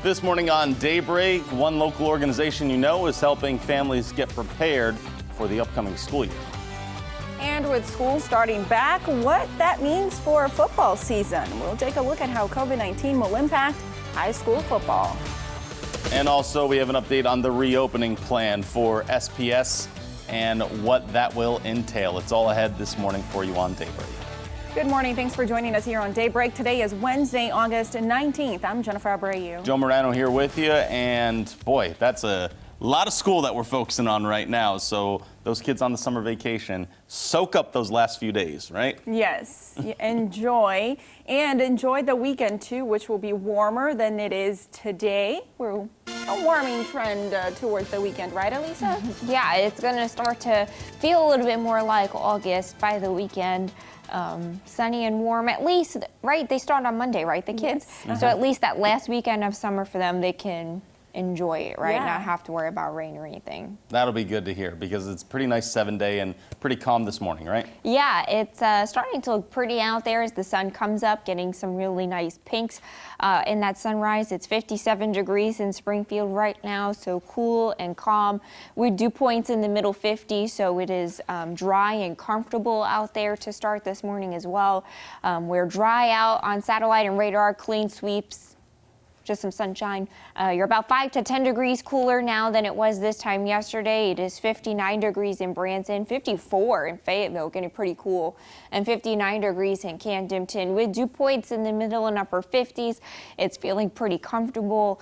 This morning on Daybreak, one local organization you know is helping families get prepared for the upcoming school year. And with school starting back, what that means for football season. We'll take a look at how COVID-19 will impact high school football. And also, we have an update on the reopening plan for SPS and what that will entail. It's all ahead this morning for you on Daybreak. Good morning. Thanks for joining us here on Daybreak. Today is Wednesday, August 19th. I'm Jennifer Abreu. Joe Morano here with you. And boy, that's a lot of school that we're focusing on right now. So those kids on the summer vacation, soak up those last few days, right? Yes. Enjoy. And enjoy the weekend, too, which will be warmer than it is today. We're a warming trend towards the weekend, right, Elisa? Yeah, it's going to start to feel a little bit more like August by the weekend. Sunny and warm, at least, right? They start on Monday, right, the kids? Yes. So at least that last weekend of summer for them, they can enjoy it, right? Yeah. Not have to worry about rain or anything. That'll be good to hear because it's pretty nice 7-day and pretty calm this morning, right? Yeah, it's starting to look pretty out there as the sun comes up, getting some really nice pinks in that sunrise. It's 57 degrees in Springfield right now, so cool and calm. With dew points in the middle 50s, so it is dry and comfortable out there to start this morning as well. We're dry out on satellite and radar, clean sweeps. Just some sunshine. You're about 5 to 10 degrees cooler now than it was this time yesterday. It is 59 degrees in Branson, 54 in Fayetteville, getting pretty cool, and 59 degrees in Camdenton. With dew points in the middle and upper 50s, it's feeling pretty comfortable,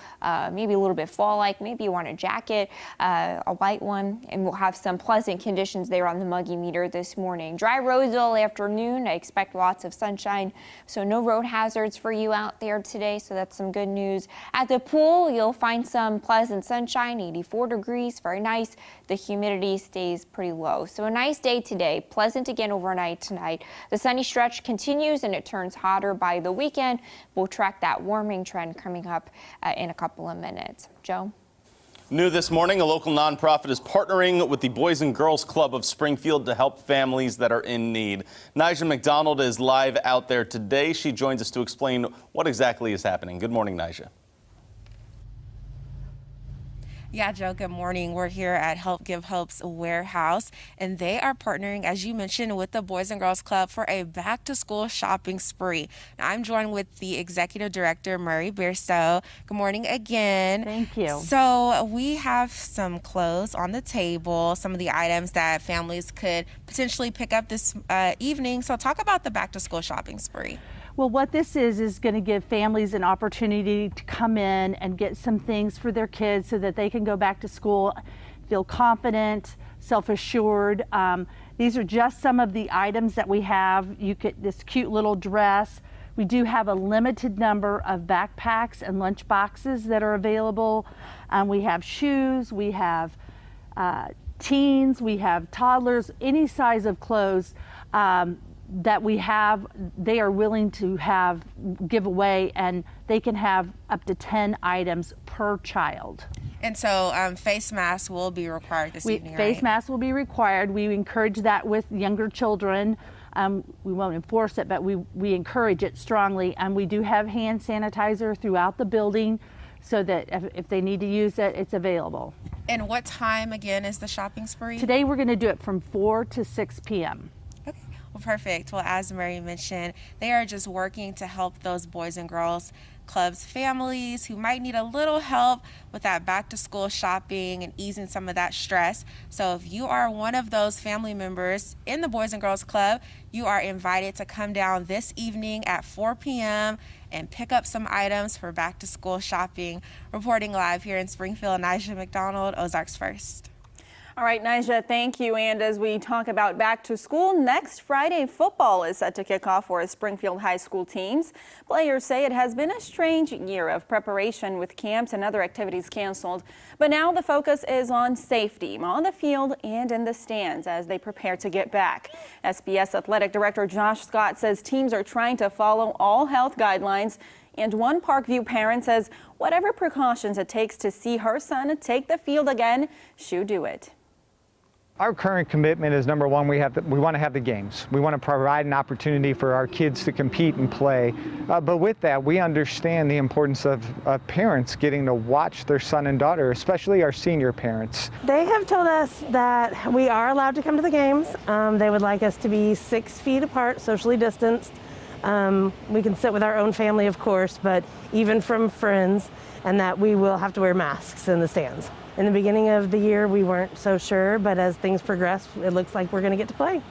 maybe a little bit fall-like. Maybe you want a jacket, a light one, and we'll have some pleasant conditions there on the muggy meter this morning. Dry roads all afternoon. I expect lots of sunshine, so no road hazards for you out there today, so that's some good news. At the pool, you'll find some pleasant sunshine, 84 degrees, very nice. The humidity stays pretty low. So a nice day today, pleasant again overnight tonight. The sunny stretch continues and it turns hotter by the weekend. We'll track that warming trend coming up in a couple of minutes. Joe? New this morning, a local nonprofit is partnering with the Boys and Girls Club of Springfield to help families that are in need. Nija McDonald is live out there today. She joins us to explain what exactly is happening. Good morning, Nija. Yeah, Joe, good morning. We're here at Help Give Hope's warehouse, and they are partnering, as you mentioned, with the Boys and Girls Club for a back-to-school shopping spree. Now, I'm joined with the executive director, Murray Beerstow. Good morning again. Thank you. So we have some clothes on the table, some of the items that families could potentially pick up this evening. So talk about the back-to-school shopping spree. Well, what this is going to give families an opportunity to come in and get some things for their kids so that they can go back to school, feel confident, self-assured. These are just some of the items that we have. You get this cute little dress. We do have a limited number of backpacks and lunch boxes that are available. We have shoes, we have teens, we have toddlers, any size of clothes that we have, they are willing to give away, and they can have up to 10 items per child. And so face masks will be required this evening, Face right? masks will be required. We encourage that with younger children. We won't enforce it, but we encourage it strongly. And we do have hand sanitizer throughout the building so that if they need to use it, it's available. And what time, again, is the shopping spree? Today we're going to do it from 4 to 6 p.m. Well, perfect. Well, as Mary mentioned, they are just working to help those Boys and Girls Clubs families who might need a little help with that back-to-school shopping and easing some of that stress. So if you are one of those family members in the Boys and Girls Club, you are invited to come down this evening at 4 p.m. and pick up some items for back-to-school shopping. Reporting live here in Springfield, Nija McDonald, Ozarks First. All right, Nija, thank you. And as we talk about back to school, next Friday football is set to kick off for Springfield High School teams. Players say it has been a strange year of preparation with camps and other activities canceled. But now the focus is on safety on the field and in the stands as they prepare to get back. SBS Athletic Director Josh Scott says teams are trying to follow all health guidelines. And one Parkview parent says whatever precautions it takes to see her son take the field again, she'll do it. Our current commitment is, number one, we want to have the games. We want to provide an opportunity for our kids to compete and play. But with that, we understand the importance of parents getting to watch their son and daughter, especially our senior parents. They have told us that we are allowed to come to the games. They would like us to be 6 feet apart, socially distanced. We can sit with our own family, of course, but even from friends, and that we will have to wear masks in the stands. In the beginning of the year, we weren't so sure, but as things progress, it looks like we're going to get to play.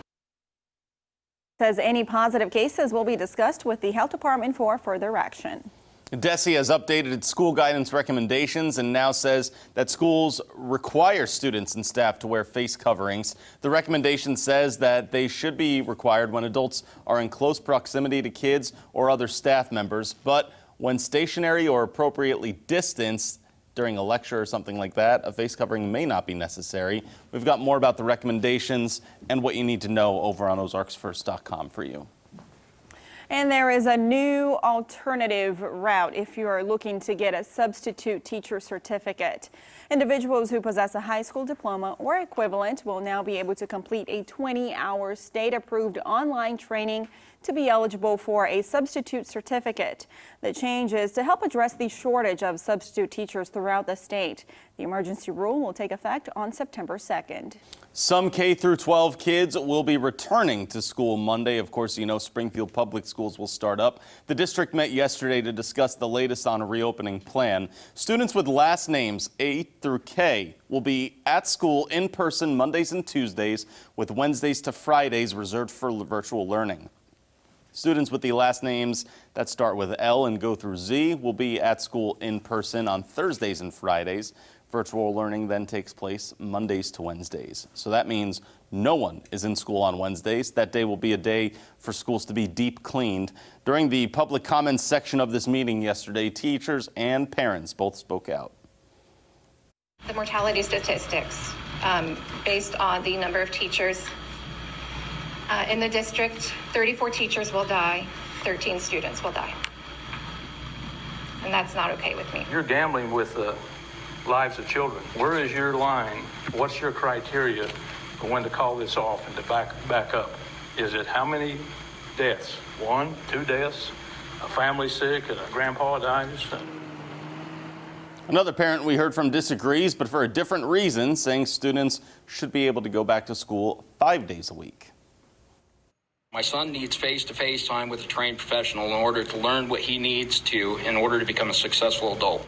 Says any positive cases will be discussed with the health department for further action. DESE has updated its school guidance recommendations and now says that schools require students and staff to wear face coverings. The recommendation says that they should be required when adults are in close proximity to kids or other staff members, but when stationary or appropriately distanced during a lecture or something like that, a face covering may not be necessary. We've got more about the recommendations and what you need to know over on ozarksfirst.com for you. And there is a new alternative route if you are looking to get a substitute teacher certificate. Individuals who possess a high school diploma or equivalent will now be able to complete a 20-hour state-approved online training to be eligible for a substitute certificate. The change is to help address the shortage of substitute teachers throughout the state. The emergency rule will take effect on September 2nd. Some K through 12 kids will be returning to school Monday. Of course, you know Springfield Public Schools will start up. The district met yesterday to discuss the latest on a reopening plan. Students with last names A through K will be at school in person Mondays and Tuesdays, with Wednesdays to Fridays reserved for virtual learning. Students with the last names that start with L and go through Z will be at school in person on Thursdays and Fridays. Virtual learning then takes place Mondays to Wednesdays. So that means no one is in school on Wednesdays. That day will be a day for schools to be deep cleaned. During the public comments section of this meeting yesterday, teachers and parents both spoke out. The mortality statistics based on the number of teachers in the district, 34 teachers will die, 13 students will die. And that's not okay with me. You're gambling with the lives of children. Where is your line? What's your criteria for when to call this off and to back up? Is it how many deaths? 1, 2 deaths? A family sick and a grandpa dies? Another parent we heard from disagrees, but for a different reason, saying students should be able to go back to school 5 days a week. My son needs face-to-face time with a trained professional in order to learn what he needs to in order to become a successful adult.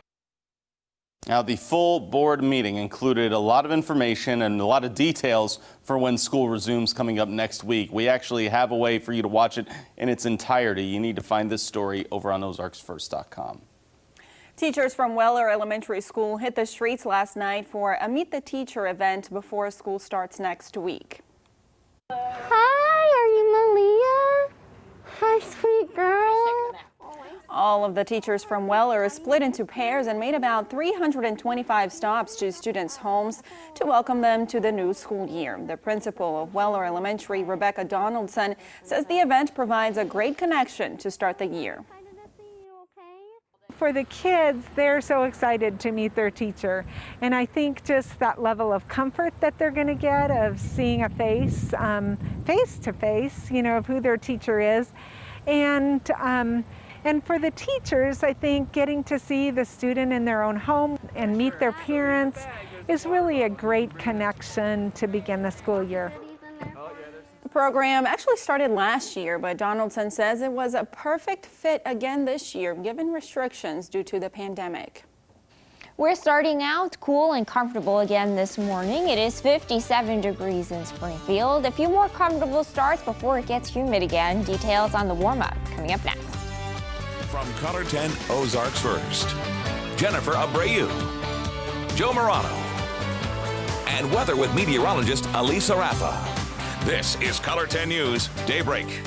Now, the full board meeting included a lot of information and a lot of details for when school resumes coming up next week. We actually have a way for you to watch it in its entirety. You need to find this story over on ozarksfirst.com. Teachers from Weller Elementary School hit the streets last night for a Meet the Teacher event before school starts next week. Hi, are you Malia? Hi, sweet girl. All of the teachers from Weller split into pairs and made about 325 stops to students' homes to welcome them to the new school year. The principal of Weller Elementary, Rebecca Donaldson, says the event provides a great connection to start the year. For the kids, they're so excited to meet their teacher, and I think just that level of comfort that they're going to get of seeing a face, face to face, you know, of who their teacher is, and for the teachers, I think getting to see the student in their own home and meet their parents is really a great connection to begin the school year. The program actually started last year, but Donaldson says it was a perfect fit again this year, given restrictions due to the pandemic. We're starting out cool and comfortable again this morning. It is 57 degrees in Springfield. A few more comfortable starts before it gets humid again. Details on the warm-up coming up next. From Color 10 Ozarks First, Jennifer Abreu, Joe Morano, and weather with meteorologist Alisa Rafa. This is Color 10 News Daybreak.